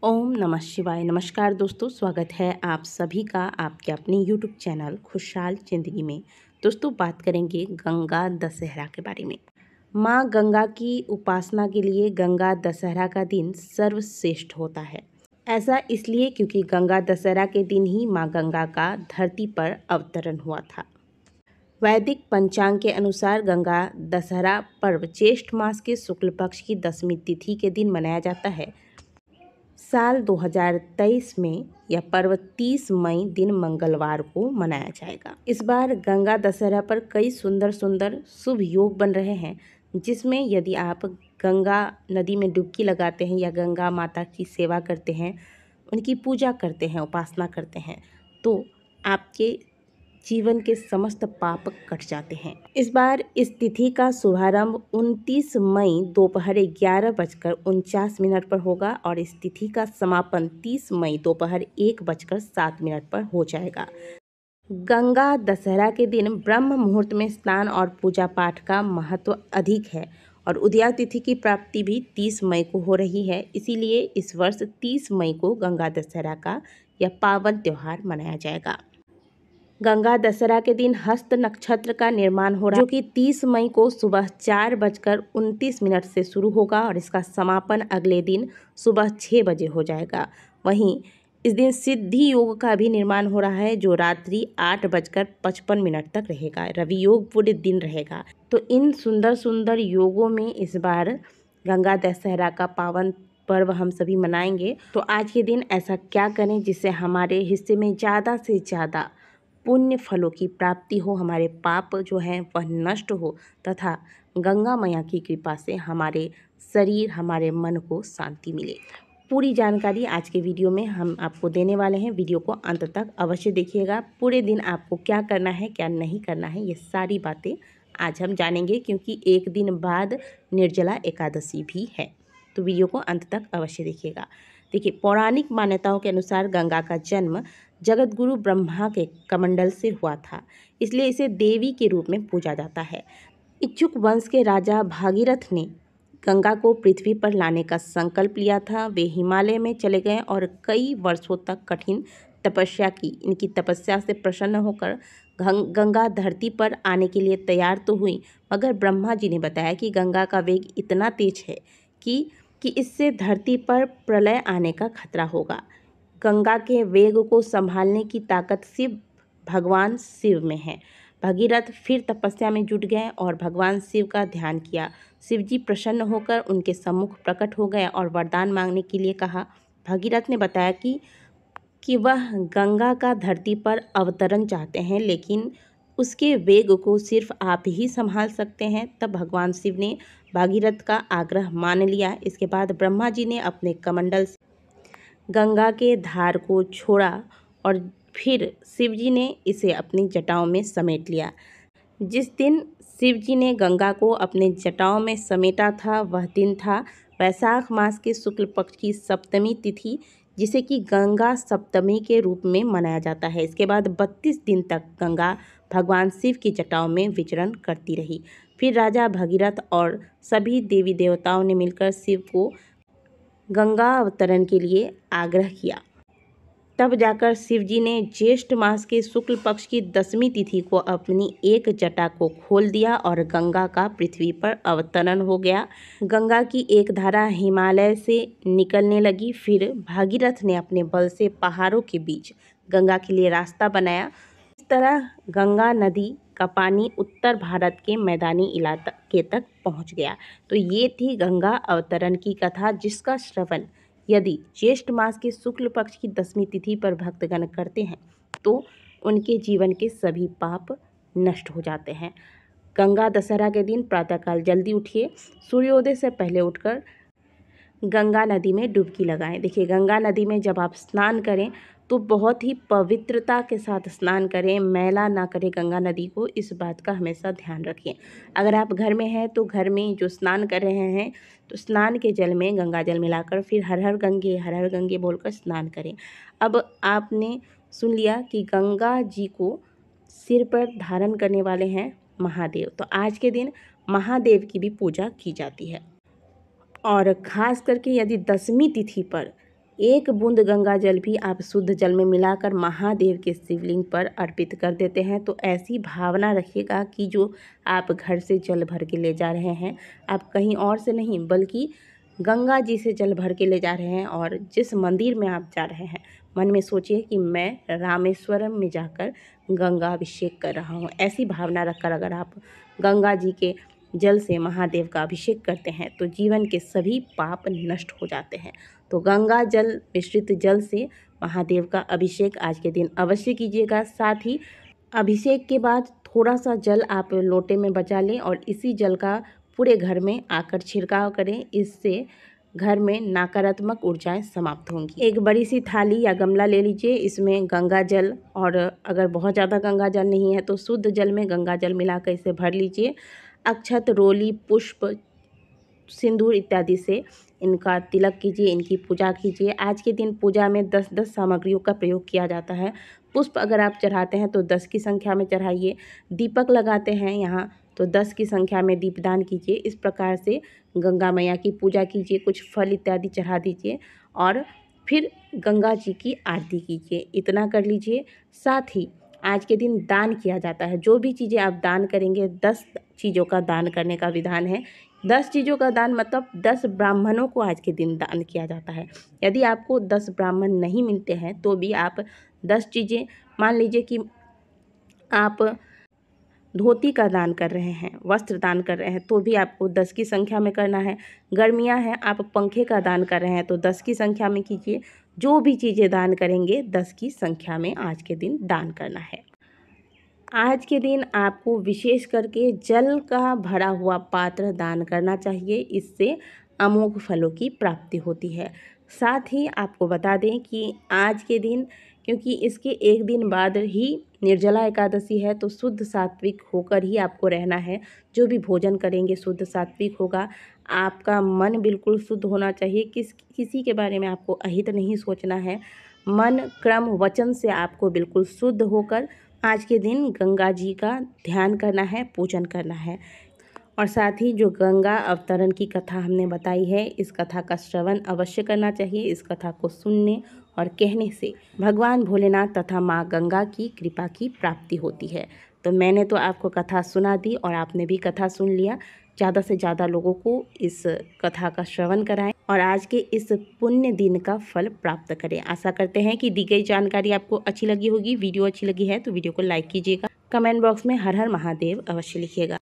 ओम नमः शिवाय। नमस्कार दोस्तों, स्वागत है आप सभी का आपके अपने यूट्यूब चैनल खुशहाल जिंदगी में। दोस्तों, बात करेंगे गंगा दशहरा के बारे में। माँ गंगा की उपासना के लिए गंगा दशहरा का दिन सर्वश्रेष्ठ होता है। ऐसा इसलिए क्योंकि गंगा दशहरा के दिन ही माँ गंगा का धरती पर अवतरण हुआ था। वैदिक पंचांग के अनुसार गंगा दशहरा पर्व ज्येष्ठ मास के शुक्ल पक्ष की 10वीं तिथि के दिन मनाया जाता है। साल 2023 में यह पर्व 30 मई दिन मंगलवार को मनाया जाएगा। इस बार गंगा दशहरा पर कई सुंदर सुंदर शुभ योग बन रहे हैं, जिसमें यदि आप गंगा नदी में डुबकी लगाते हैं या गंगा माता की सेवा करते हैं, उनकी पूजा करते हैं, उपासना करते हैं, तो आपके जीवन के समस्त पाप कट जाते हैं। इस बार इस तिथि का शुभारंभ 29 मई दोपहर 11:49 पर होगा और इस तिथि का समापन 30 मई दोपहर 1:07 पर हो जाएगा। गंगा दशहरा के दिन ब्रह्म मुहूर्त में स्नान और पूजा पाठ का महत्व अधिक है और उदया तिथि की प्राप्ति भी 30 मई को हो रही है। इसीलिए इस वर्ष 30 मई को गंगा दशहरा का यह पावन त्यौहार मनाया जाएगा। गंगा दशहरा के दिन हस्त नक्षत्र का निर्माण हो रहा है, जो कि 30 मई को सुबह 4:29 से शुरू होगा और इसका समापन अगले दिन सुबह 6 बजे हो जाएगा। वहीं इस दिन सिद्धि योग का भी निर्माण हो रहा है, जो रात्रि 8:55 तक रहेगा। रवि योग पूरे दिन रहेगा। तो इन सुंदर सुंदर योगों में इस बार गंगा दशहरा का पावन पर्व हम सभी मनाएंगे। तो आज के दिन ऐसा क्या करें जिससे हमारे हिस्से में ज़्यादा से ज़्यादा पुण्य फलों की प्राप्ति हो, हमारे पाप जो हैं वह नष्ट हो तथा गंगा मैया की कृपा से हमारे शरीर, हमारे मन को शांति मिले। पूरी जानकारी आज के वीडियो में हम आपको देने वाले हैं। वीडियो को अंत तक अवश्य देखिएगा। पूरे दिन आपको क्या करना है, क्या नहीं करना है, ये सारी बातें आज हम जानेंगे, क्योंकि एक दिन बाद निर्जला एकादशी भी है। तो वीडियो को अंत तक अवश्य देखिएगा। देखिए, पौराणिक मान्यताओं के अनुसार गंगा का जन्म जगत गुरु ब्रह्मा के कमंडल से हुआ था, इसलिए इसे देवी के रूप में पूजा जाता है। इच्छुक वंश के राजा भागीरथ ने गंगा को पृथ्वी पर लाने का संकल्प लिया था। वे हिमालय में चले गए और कई वर्षों तक कठिन तपस्या की। इनकी तपस्या से प्रसन्न होकर गंगा धरती पर आने के लिए तैयार तो हुई, मगर ब्रह्मा जी ने बताया कि गंगा का वेग इतना तेज है कि इससे धरती पर प्रलय आने का खतरा होगा। गंगा के वेग को संभालने की ताकत सिर्फ भगवान शिव में है। भगीरथ फिर तपस्या में जुट गए और भगवान शिव का ध्यान किया। शिव जी प्रसन्न होकर उनके सम्मुख प्रकट हो गए और वरदान मांगने के लिए कहा। भगीरथ ने बताया कि वह गंगा का धरती पर अवतरण चाहते हैं, लेकिन उसके वेग को सिर्फ आप ही संभाल सकते हैं। तब भगवान शिव ने भागीरथ का आग्रह मान लिया। इसके बाद ब्रह्मा जी ने अपने कमंडल से गंगा के धार को छोड़ा और फिर शिवजी ने इसे अपनी जटाओं में समेट लिया। जिस दिन शिवजी ने गंगा को अपने जटाओं में समेटा था, वह दिन था वैशाख मास के शुक्ल पक्ष की 7वीं तिथि, जिसे कि गंगा सप्तमी के रूप में मनाया जाता है। इसके बाद 32 दिन तक गंगा भगवान शिव की जटाओं में विचरण करती रही। फिर राजा भगीरथ और सभी देवी देवताओं ने मिलकर शिव को गंगा अवतरण के लिए आग्रह किया। तब जाकर शिवजी ने ज्येष्ठ मास के शुक्ल पक्ष की 10वीं तिथि को अपनी एक जटा को खोल दिया और गंगा का पृथ्वी पर अवतरण हो गया। गंगा की एक धारा हिमालय से निकलने लगी। फिर भागीरथ ने अपने बल से पहाड़ों के बीच गंगा के लिए रास्ता बनाया। इस तरह गंगा नदी का पानी उत्तर भारत के मैदानी इलाके तक पहुंच गया। तो ये थी गंगा अवतरण की कथा, जिसका श्रवण यदि ज्येष्ठ मास के शुक्ल पक्ष की 10वीं तिथि पर भक्तगण करते हैं तो उनके जीवन के सभी पाप नष्ट हो जाते हैं। गंगा दशहरा के दिन प्रातःकाल जल्दी उठिए, सूर्योदय से पहले उठकर गंगा नदी में डुबकी लगाएं। देखिए, गंगा नदी में जब आप स्नान करें तो बहुत ही पवित्रता के साथ स्नान करें, मैला ना करें गंगा नदी को। इस बात का हमेशा ध्यान रखें। अगर आप घर में हैं तो घर में जो स्नान कर रहे हैं तो स्नान के जल में गंगा जल मिलाकर फिर हर हर गंगे बोलकर स्नान करें। अब आपने सुन लिया कि गंगा जी को सिर पर धारण करने वाले हैं महादेव, तो आज के दिन महादेव की भी पूजा की जाती है। और ख़ास करके यदि 10वीं तिथि पर एक बूंद गंगा जल भी आप शुद्ध जल में मिलाकर महादेव के शिवलिंग पर अर्पित कर देते हैं तो ऐसी भावना रखिएगा कि जो आप घर से जल भर के ले जा रहे हैं, आप कहीं और से नहीं बल्कि गंगा जी से जल भर के ले जा रहे हैं। और जिस मंदिर में आप जा रहे हैं, मन में सोचिए कि मैं रामेश्वरम में जाकर गंगा अभिषेक कर रहा हूँ। ऐसी भावना रखकर अगर आप गंगा जी के जल से महादेव का अभिषेक करते हैं तो जीवन के सभी पाप नष्ट हो जाते हैं। तो गंगा जल मिश्रित जल से महादेव का अभिषेक आज के दिन अवश्य कीजिएगा। साथ ही अभिषेक के बाद थोड़ा सा जल आप लोटे में बचा लें और इसी जल का पूरे घर में आकर छिड़काव करें। इससे घर में नकारात्मक ऊर्जाएं समाप्त होंगी। एक बड़ी सी थाली या गमला ले लीजिए, इसमें गंगा जल, और अगर बहुत ज़्यादा गंगा जल नहीं है तो शुद्ध जल में गंगा जल मिलाकर इसे भर लीजिए। अक्षत, रोली, पुष्प, सिंदूर इत्यादि से इनका तिलक कीजिए, इनकी पूजा कीजिए। आज के दिन पूजा में 10-10 सामग्रियों का प्रयोग किया जाता है। पुष्प अगर आप चढ़ाते हैं तो 10 की संख्या में चढ़ाइए। दीपक लगाते हैं यहाँ तो 10 की संख्या में दीपदान कीजिए। इस प्रकार से गंगा मैया की पूजा कीजिए, कुछ फल इत्यादि चढ़ा दीजिए और फिर गंगा जी की आरती कीजिए। इतना कर लीजिए। साथ ही आज के दिन दान किया जाता है। जो भी चीज़ें आप दान करेंगे, 10 चीज़ों का दान करने का विधान है। 10 चीज़ों का दान मतलब 10 ब्राह्मणों को आज के दिन दान किया जाता है। यदि आपको 10 ब्राह्मण नहीं मिलते हैं तो भी आप 10 चीज़ें, मान लीजिए कि आप धोती का दान कर रहे हैं, वस्त्र दान कर रहे हैं, तो भी आपको 10 की संख्या में करना है। गर्मियां हैं, आप पंखे का दान कर रहे हैं तो 10 की संख्या में कीजिए। जो भी चीज़ें दान करेंगे 10 की संख्या में आज के दिन दान करना है। आज के दिन आपको विशेष करके जल का भरा हुआ पात्र दान करना चाहिए। इससे अमोघ फलों की प्राप्ति होती है। साथ ही आपको बता दें कि आज के दिन, क्योंकि इसके एक दिन बाद ही निर्जला एकादशी है, तो शुद्ध सात्विक होकर ही आपको रहना है। जो भी भोजन करेंगे शुद्ध सात्विक होगा। आपका मन बिल्कुल शुद्ध होना चाहिए। किसी के बारे में आपको अहित नहीं सोचना है। मन, क्रम, वचन से आपको बिल्कुल शुद्ध होकर आज के दिन गंगा जी का ध्यान करना है, पूजन करना है। और साथ ही जो गंगा अवतरण की कथा हमने बताई है, इस कथा का श्रवण अवश्य करना चाहिए। इस कथा को सुनने और कहने से भगवान भोलेनाथ तथा माँ गंगा की कृपा की प्राप्ति होती है। तो मैंने तो आपको कथा सुना दी और आपने भी कथा सुन लिया। ज़्यादा से ज़्यादा लोगों को इस कथा का श्रवण कराएं और आज के इस पुण्य दिन का फल प्राप्त करें। आशा करते हैं कि दी गई जानकारी आपको अच्छी लगी होगी। वीडियो अच्छी लगी है तो वीडियो को लाइक कीजिएगा। कमेंट बॉक्स में हर हर महादेव अवश्य लिखिएगा।